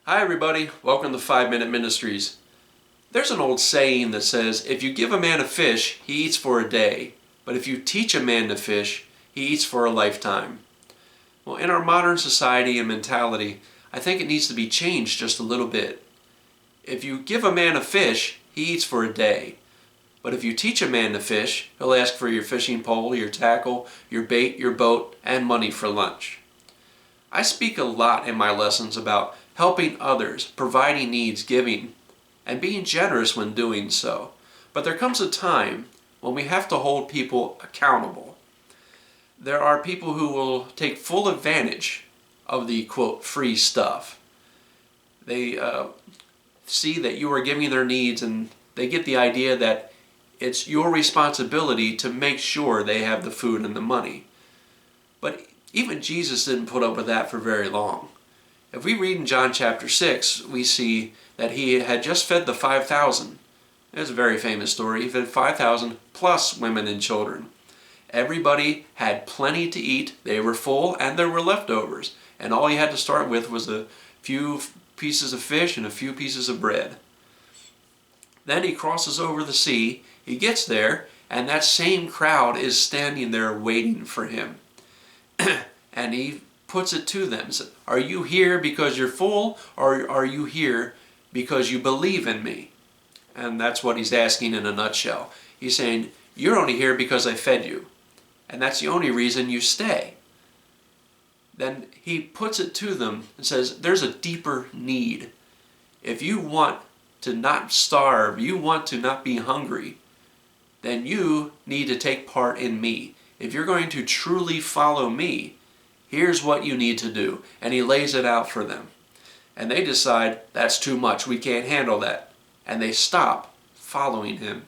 Hi everybody, welcome to 5 Minute Ministries. There's an old saying that says, if you give a man a fish, he eats for a day. But if you teach a man to fish, he eats for a lifetime. Well, in our modern society and mentality, I think it needs to be changed just a little bit. If you give a man a fish, he eats for a day. But if you teach a man to fish, he'll ask for your fishing pole, your tackle, your bait, your boat, and money for lunch. I speak a lot in my lessons about helping others, providing needs, giving, and being generous when doing so. But there comes a time when we have to hold people accountable. There are people who will take full advantage of the, quote, free stuff. They see that you are giving their needs, and they get the idea that it's your responsibility to make sure they have the food and the money. But even Jesus didn't put up with that for very long. If we read in John chapter 6, we see that he had just fed the 5,000. It's a very famous story. He fed 5,000 plus women and children. Everybody had plenty to eat. They were full and there were leftovers. And all he had to start with was a few pieces of fish and a few pieces of bread. Then he crosses over the sea. He gets there, and that same crowd is standing there waiting for him. And he puts it to them. Says, are you here because you're full, or are you here because you believe in me? And that's what he's asking in a nutshell. He's saying, you're only here because I fed you. And that's the only reason you stay. Then he puts it to them and says, there's a deeper need. If you want to not starve, you want to not be hungry, then you need to take part in me. If you're going to truly follow me, here's what you need to do. And he lays it out for them. And they decide, that's too much, we can't handle that. And they stop following him.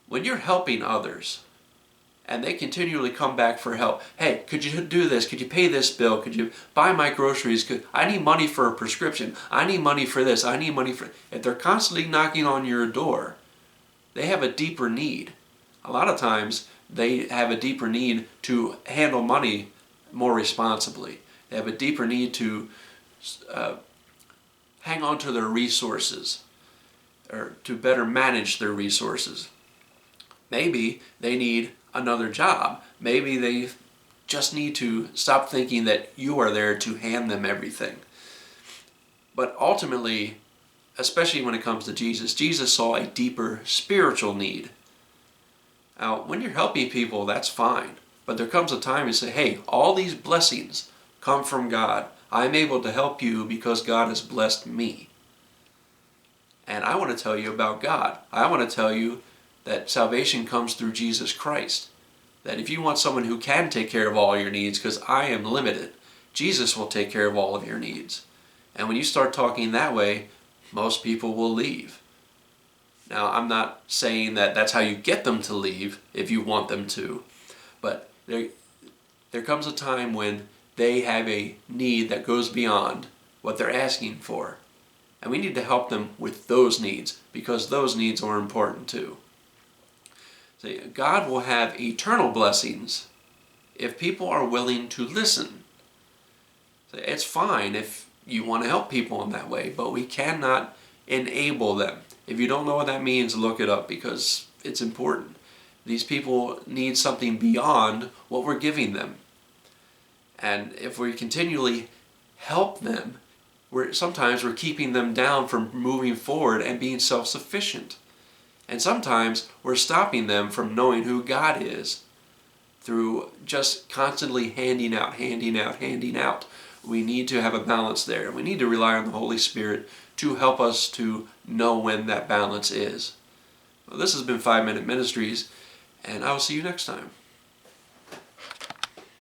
When you're helping others, and they continually come back for help, hey, could you do this? Could you pay this bill? Could you buy my groceries? I need money for a prescription. I need money for this. I need money for... If they're constantly knocking on your door, they have a deeper need. A lot of times, they have a deeper need to handle money more responsibly. They have a deeper need to hang on to their resources, or to better manage their resources. Maybe they need another job. Maybe they just need to stop thinking that you are there to hand them everything. But ultimately, especially when it comes to Jesus, Jesus saw a deeper spiritual need. Now, when you're helping people, that's fine. But there comes a time you say, hey, all these blessings come from God. I'm able to help you because God has blessed me. And I want to tell you about God. I want to tell you that salvation comes through Jesus Christ. That if you want someone who can take care of all your needs, because I am limited, Jesus will take care of all of your needs. And when you start talking that way, most people will leave. Now, I'm not saying that that's how you get them to leave if you want them to, but there comes a time when they have a need that goes beyond what they're asking for. And we need to help them with those needs, because those needs are important too. See, God will have eternal blessings if people are willing to listen. See, it's fine if you want to help people in that way, but we cannot enable them. If you don't know what that means, look it up, because it's important. These people need something beyond what we're giving them. And if we continually help them, sometimes we're keeping them down from moving forward and being self-sufficient. And sometimes we're stopping them from knowing who God is through just constantly handing out. We need to have a balance there. We need to rely on the Holy Spirit to help us to know when that balance is. Well, this has been 5 Minute Ministries, and I will see you next time.